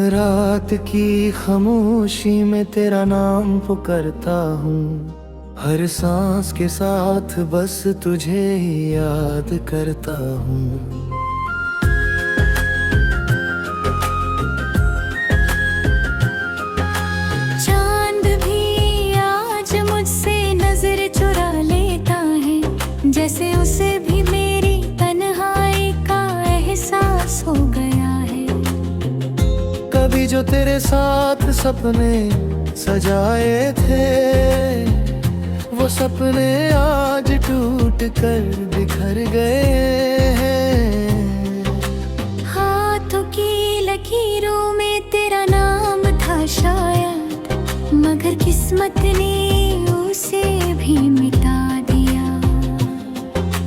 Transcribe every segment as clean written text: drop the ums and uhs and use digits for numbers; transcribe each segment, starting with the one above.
रात की खामोशी में तेरा नाम पुकारता हूँ, हर सांस के साथ बस तुझे ही याद करता हूँ। चांद भी आज मुझसे नजर चुरा लेता है, जैसे उसे भी मेरी तन्हाई का एहसास हो गया है। कभी जो तेरे साथ सपने सजाए थे, वो सपने आज टूट कर बिखर गए हैं। हाथों की लकीरों में तेरा नाम था शायद, मगर किस्मत ने उसे भी मिटा दिया।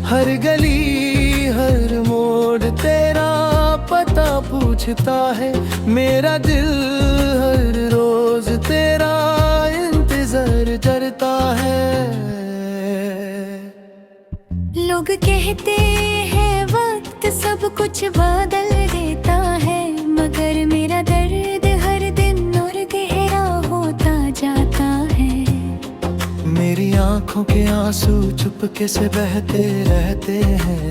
हर गली हर मोड़ तेरा पता पूछता है, मेरा दिल हर रोज तेरा इंतजार करता है। लोग कहते हैं वक्त सब कुछ बदल देता है, मगर मेरा दर्द हर दिन और गहरा होता जाता है। मेरी आंखों के आंसू चुपके से बहते रहते हैं,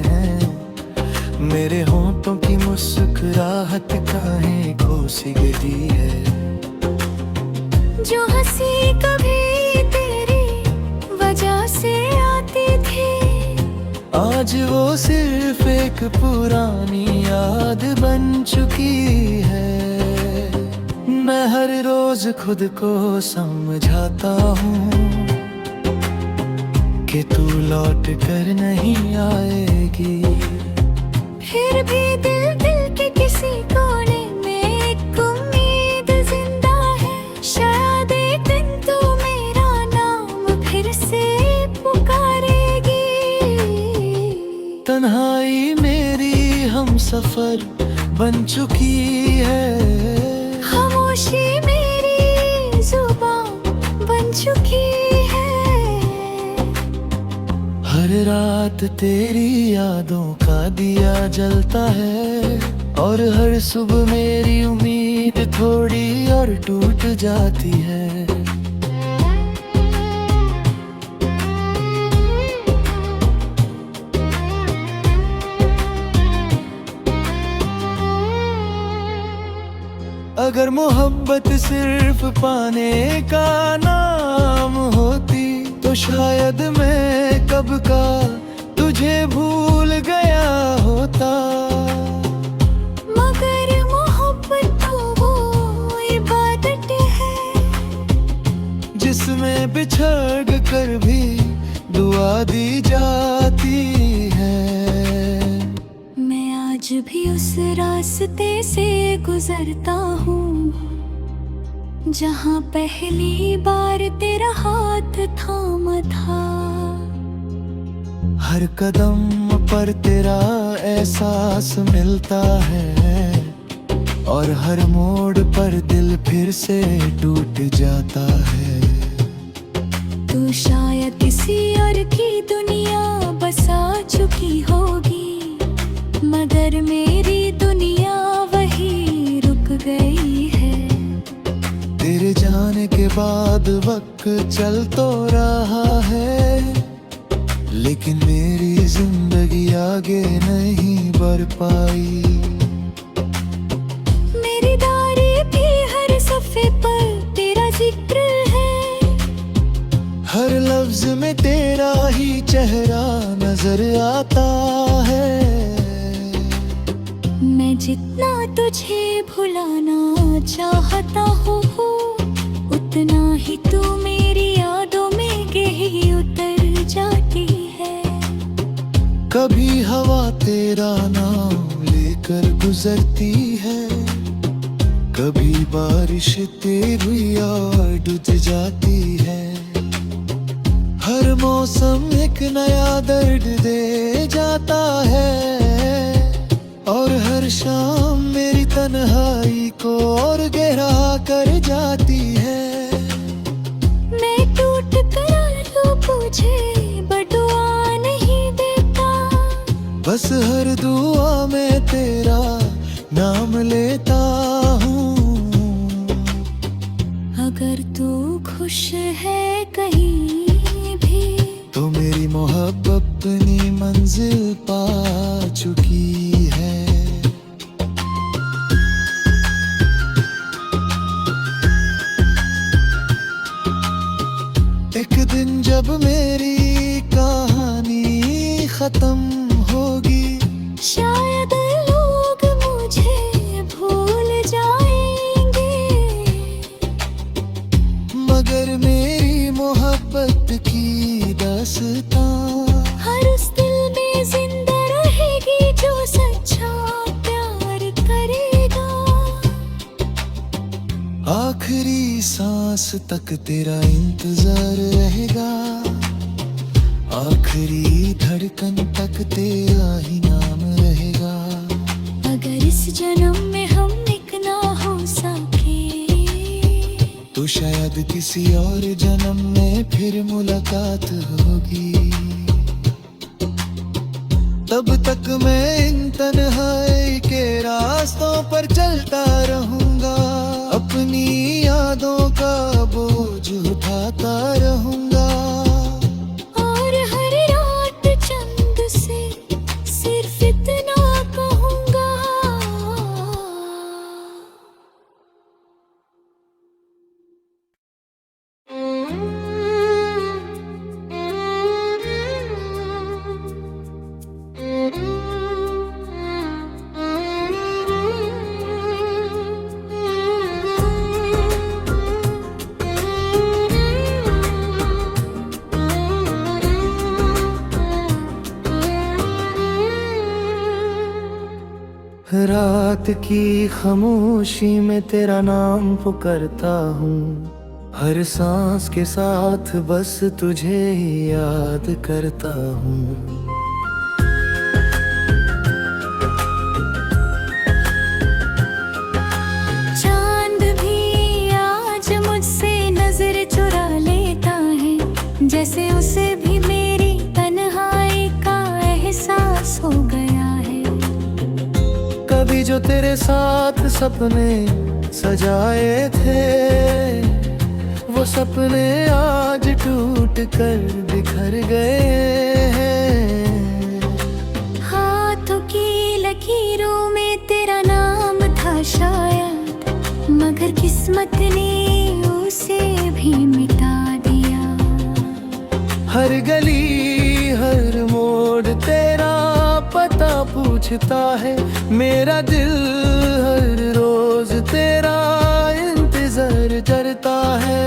मेरे होंठों की मुस्कुराहट काहे खो सी गई है। जो हंसी कभी तेरी वजह से आती थी, आज वो सिर्फ एक पुरानी याद बन चुकी है। मैं हर रोज खुद को समझाता हूँ कि तू लौट कर नहीं आएगी। फिर भी दिल के किसी कोने में एक उम्मीद जिंदा है। शायद एक दिन तो मेरा नाम फिर से पुकारेगी। तन्हाई मेरी हमसफर बन चुकी है, खामोशी मेरी जुबान बन चुकी है। हर रात तेरी यादों का दिया जलता है, और हर सुबह मेरी उम्मीद थोड़ी और टूट जाती है। अगर मोहब्बत सिर्फ पाने का नाम होती, तो शायद मैं कब का तुझे भूल गया होता। मगर मोहब्बत तो वो इबादत है, जिसमें बिछड़ कर भी दुआ दी जाती है। मैं आज भी उस रास्ते से गुजरता हूँ, जहाँ पहली बार तेरा हाथ थामा था। हर कदम पर तेरा एहसास मिलता है, और हर मोड़ पर दिल फिर से टूट जाता है। तू शायद किसी और की दुनिया बसा चुकी होगी, मगर मेरी दुनिया वही रुक गई है। तेरे जाने के बाद वक्त चल तो रहा है, लेकिन मेरी जिंदगी आगे नहीं बढ़ पाई। मेरी डायरी भी हर सफ़े पर तेरा जिक्र है, हर लफ्ज में तेरा ही चेहरा नजर आता है। मैं जितना तुझे भुलाना चाहता हूँ, उतना ही तू मेरी यादों में गहरी उतर जाती है। कभी हवा तेरा नाम लेकर गुजरती है, कभी बारिश तेरी याद डूब जाती है। हर मौसम एक नया दर्द दे जाता है, और हर शाम मेरी तन्हाई को और गहरा कर जाती है। मैं टूट कर तो पूछे बदुआ नहीं देता, बस हर दुआ में तेरा नाम लेता हूँ। अगर तू खुश है कहीं भी, तो मेरी मोहब्बत अपनी मंजिल पा चुकी है। एक दिन जब मेरी कहानी खत्म होगी, शायद लोग मुझे भूल जाएंगे, मगर मेरी मोहब्बत की दास्तां हर उस दिल में जिंदा रहेगी जो सच्चा प्यार करेगा। आखिरी सांस तक तेरा इंतजार रहेगा, आखिरी धड़कन तक तेरा ही नाम रहेगा। अगर इस जन्म में हम एक ना हो सके, तो शायद किसी और जन्म में फिर मुलाकात होगी। तब तक मैं इन तन्हाई के रास्तों पर चलता रहूंगा, अपनी यादों का बोझ उठाता रहूंगा। और हर रात चंद से सिर्फ इतना कहूंगा, रात की खामोशी में तेरा नाम पुकारता हूँ, हर सांस के साथ बस तुझे ही याद करता हूँ। चांद भी आज मुझसे नजर चुरा लेता है, जैसे उसे भी मेरी तन्हाई का एहसास हो गया है। कभी जो तेरे साथ सपने सजाए थे, वो सपने आज टूट कर बिखर गए हैं। हाथों की लकीरों में तेरा नाम था शायद, मगर किस्मत ने उसे भी मिटा दिया। हर गली हर मोड़ तेरा पता पूछता है, मेरा दिल हर रोज तेरा इंतजार करता है।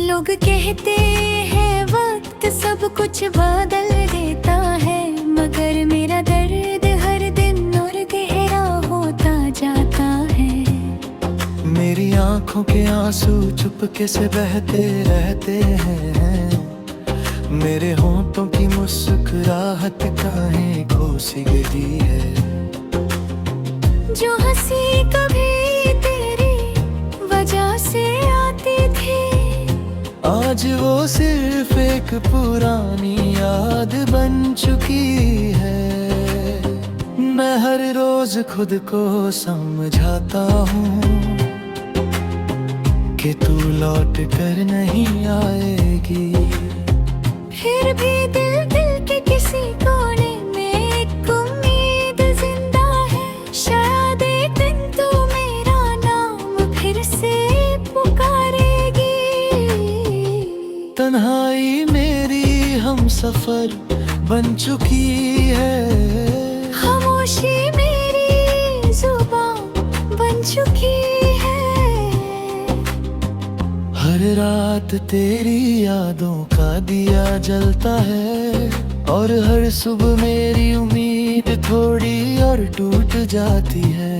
लोग कहते हैं वक्त सब कुछ बदल देता है, मगर मेरा दर्द हर दिन और गहरा होता जाता है। मेरी आंखों के आंसू चुपके से बहते रहते हैं, मेरे होंठों की मुस्कुराहट काहे खो सी गई है। जो हंसी कभी तेरी वजह से आती थी, आज वो सिर्फ एक पुरानी याद बन चुकी है। मैं हर रोज खुद को समझाता हूँ कि तू लौट कर नहीं आएगी। फिर भी दिल के किसी कोने में एक उम्मीद जिंदा है, शायद एक दिन तू मेरा नाम फिर से पुकारेगी। तन्हाई मेरी हम सफर बन चुकी है, खामोशी मेरी जुबान बन चुकी है। हर रात तेरी यादों का दिया जलता है, और हर सुबह मेरी उम्मीद थोड़ी और टूट जाती है।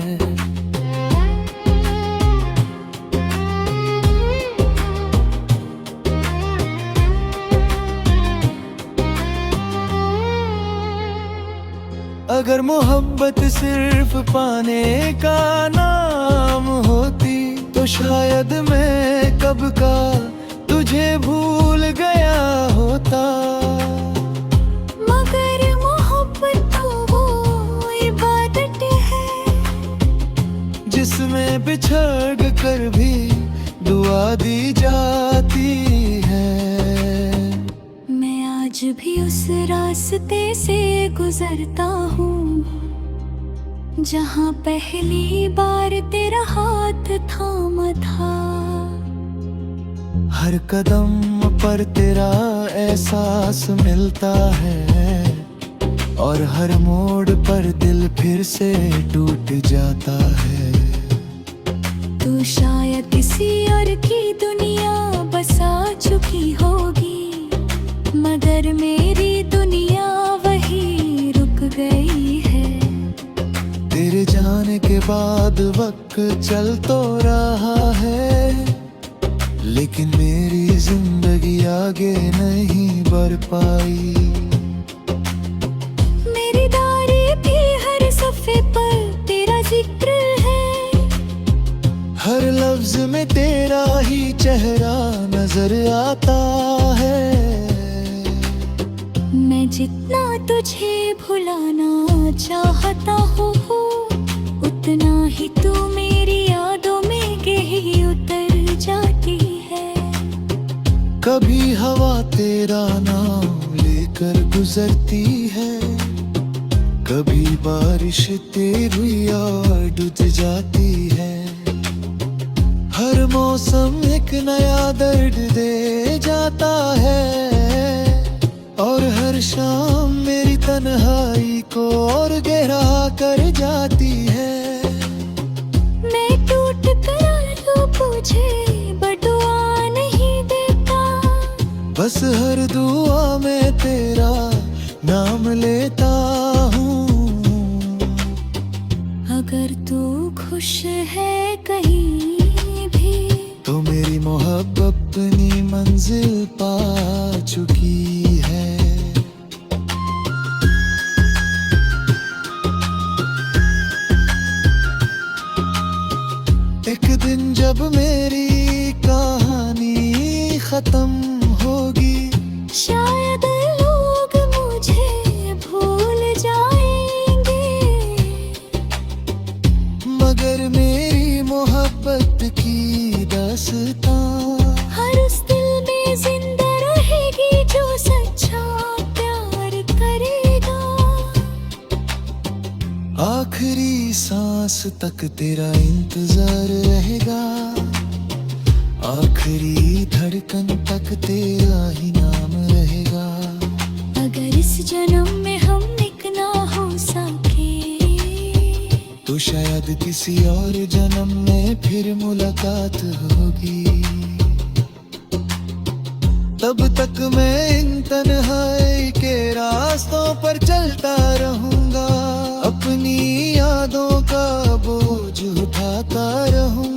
अगर मोहब्बत सिर्फ पाने का नाम होती तो शायद मैं कब का तुझे भूल गया होता। मगर मोहब्बत तो वो इबादत है जिसमें बिछड़ कर भी दुआ दी जाती है। मैं आज भी उस रास्ते से गुजरता हूँ जहाँ पहली बार तेरा हाथ थामा था। हर कदम पर तेरा एहसास मिलता है और हर मोड़ पर दिल फिर से टूट जाता है। तू शायद किसी और की दुनिया बसा चुकी होगी, मगर मेरी दुनिया वही रुक गई है। तेरे जाने के बाद वक्त चल तो रहा है, लेकिन मेरी जिंदगी आगे नहीं बढ़ पाई। मेरी डायरी भी हर सफ़े पर तेरा जिक्र है, हर लफ्ज में तेरा ही चेहरा नजर आता है। मैं जितना तुझे भुलाना चाहता हूँ, उतना ही तू मेरी यादों में गहरी उतर जाती है। कभी हवा तेरा नाम लेकर गुजरती है, कभी बारिश तेरी और डूब जाती है। हर मौसम एक नया दर्द दे जाता है और हर शाम मेरी तन्हाई को और गहरा कर जाती है। मैं टूट कर रो पूछे बदुआ नहीं देता, बस हर दुआ में तेरा नाम लेता हूँ। अगर तू खुश है कहीं भी तो मेरी मोहब्बत अपनी मंजिल पा चुकी है। एक दिन जब मेरी कहानी खत्म होगी, शायद लोग मुझे भूल जाएंगे, मगर मेरी मोहब्बत की दास्तां हर उस दिल में जिंदा रहेगी जो सच्चा प्यार करेगा। आखिरी सांस तक तेरा इंतजार रहेगा, आखिरी धड़कन तक तेरा ही नाम रहेगा। अगर इस जन्म में हम एक ना हो सके, तो शायद किसी और जन्म में फिर मुलाकात होगी। तब तक मैं इन तन्हाई के रास्तों पर चलता रहूंगा, अपनी यादों का बोझ उठाता रहूंगा।